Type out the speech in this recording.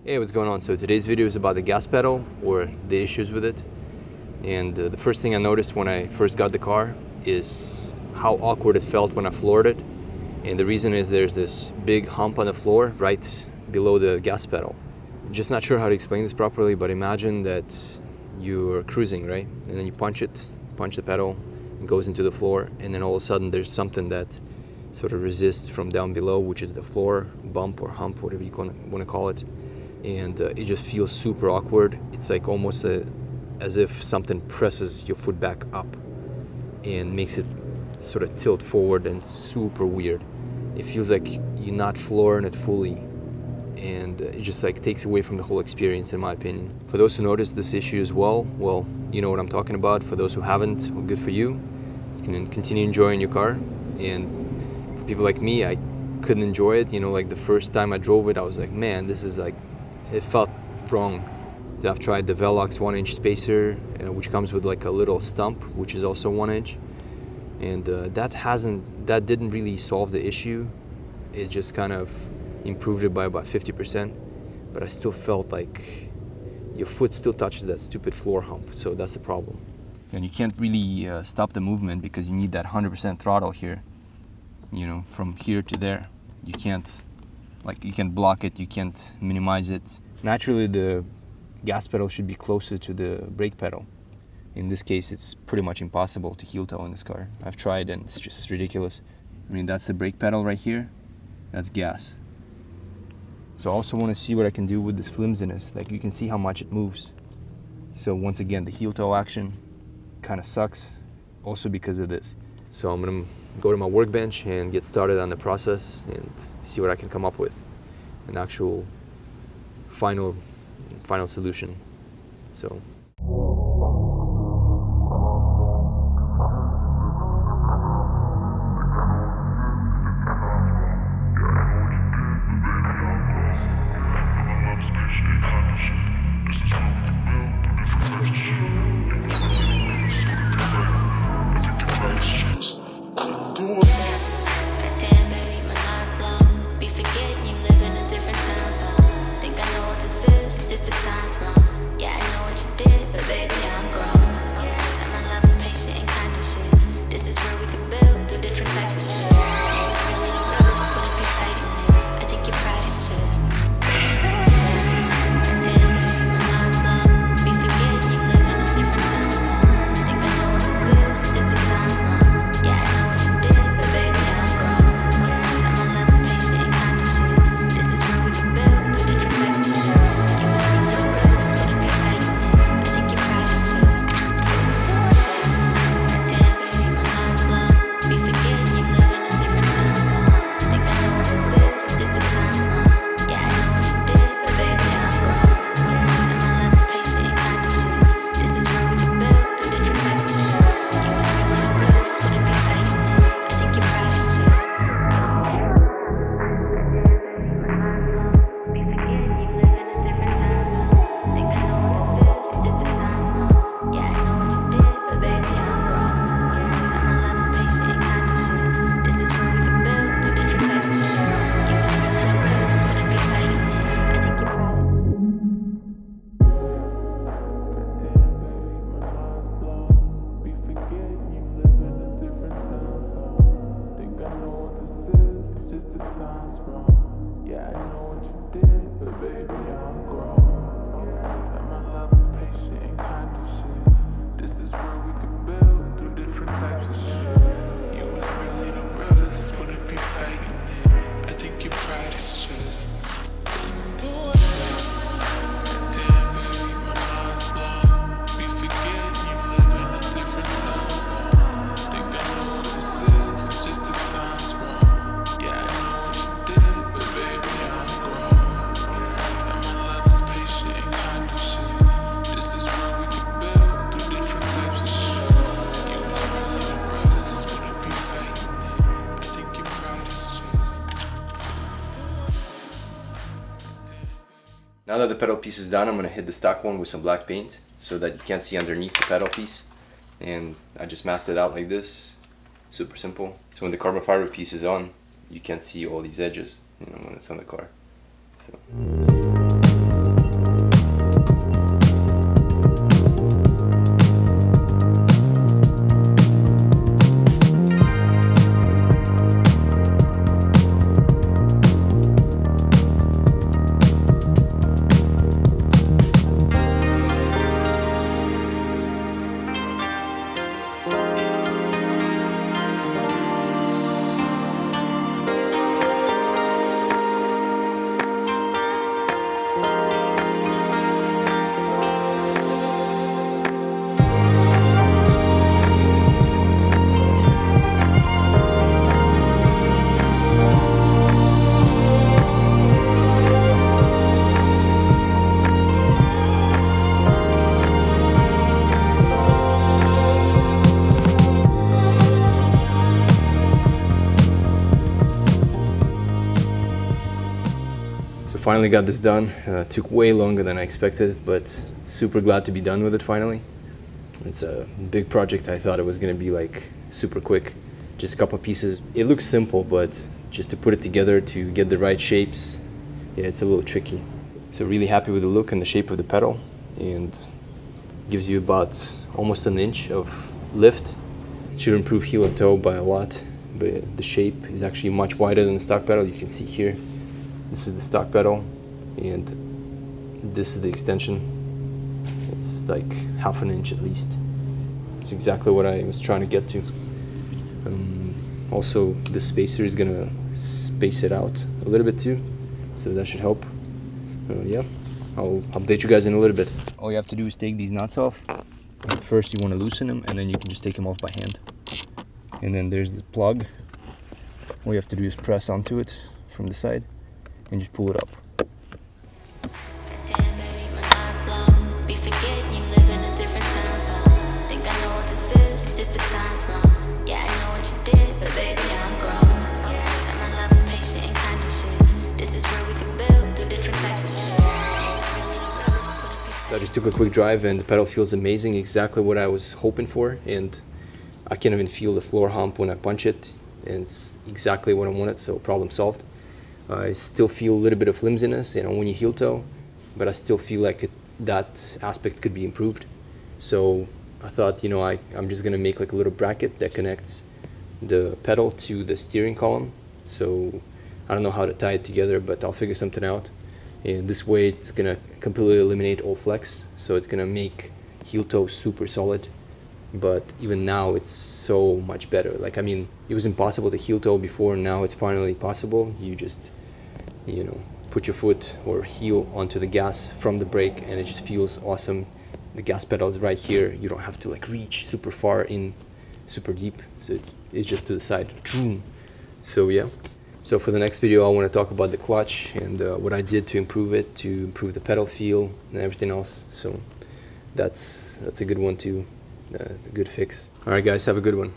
Hey, what's going on? So today's video is about the gas pedal, or the issues with it. And the first thing I noticed when I first got the car is how awkward it felt when I floored it. And the reason is there's this big hump on the floor right below the gas pedal. I'm just not sure how to explain this properly, but imagine that you're cruising, right? And then you punch the pedal, it goes into the floor, and then all of a sudden there's something that sort of resists from down below, which is the floor bump or hump, whatever you want to call it. And it just feels super awkward. It's like almost as if something presses your foot back up and makes it sort of tilt forward, and super weird. It feels like you're not flooring it fully, and it just like takes away from the whole experience, in my opinion. For those who noticed this issue as well, you know what I'm talking about. For those who haven't, well, good for you. You can continue enjoying your car. And for people like me, I couldn't enjoy it. You know, like the first time I drove it, I was like, man, this is like, it felt wrong. I've tried the Velox 1-inch spacer, which comes with like a little stump, which is also 1 inch, and that didn't really solve the issue. It just kind of improved it by about 50%, but I still felt like your foot still touches that stupid floor hump, so that's the problem. And you can't really stop the movement because you need that 100% throttle here, you know, from here to there. You can't, like, you can block it, you can't minimize it. Naturally, the gas pedal should be closer to the brake pedal. In this case, it's pretty much impossible to heel toe in this car. I've tried and it's just ridiculous. I mean, that's the brake pedal right here. That's gas. So I also want to see what I can do with this flimsiness. Like, you can see how much it moves. So once again, the heel toe action kind of sucks, also because of this. So I'm gonna go to my workbench and get started on the process and see what I can come up with. An actual final solution. So now that the pedal piece is done, I'm going to hit the stock one with some black paint so that you can't see underneath the pedal piece. And I just masked it out like this. Super simple. So when the carbon fiber piece is on, you can't see all these edges, you know, when it's on the car. So finally got this done. Took way longer than I expected, but super glad to be done with it finally. It's a big project. I thought it was gonna be like super quick, just a couple pieces. It looks simple, but just to put it together to get the right shapes, yeah, it's a little tricky. So really happy with the look and the shape of the pedal, and gives you about almost an inch of lift. It should improve heel and toe by a lot, but the shape is actually much wider than the stock pedal. You can see here, this is the stock pedal, and this is the extension. It's like half an inch at least. It's exactly what I was trying to get to. Also, the spacer is gonna space it out a little bit too, so that should help. Yeah, I'll update you guys in a little bit. All you have to do is take these nuts off. First you want to loosen them, and then you can just take them off by hand. And then there's the plug. All you have to do is press onto it from the side and just pull it up. I just took a quick drive and the pedal feels amazing, exactly what I was hoping for, and I can even feel the floor hump when I punch it, and it's exactly what I wanted, so problem solved. I still feel a little bit of flimsiness, when you heel toe, but I still feel like that aspect could be improved. So I thought, I'm just gonna make like a little bracket that connects the pedal to the steering column. So I don't know how to tie it together, but I'll figure something out. And this way it's gonna completely eliminate all flex, so it's gonna make heel toe super solid. But even now it's so much better. Like, it was impossible to heel toe before, and now it's finally possible. You just, put your foot or heel onto the gas from the brake, and it just feels awesome. The gas pedal is right here. You don't have to like reach super far in, super deep. So it's just to the side. So yeah. So for the next video, I want to talk about the clutch and what I did to improve it, to improve the pedal feel and everything else. So that's a good one too. It's a good fix. All right, guys, have a good one.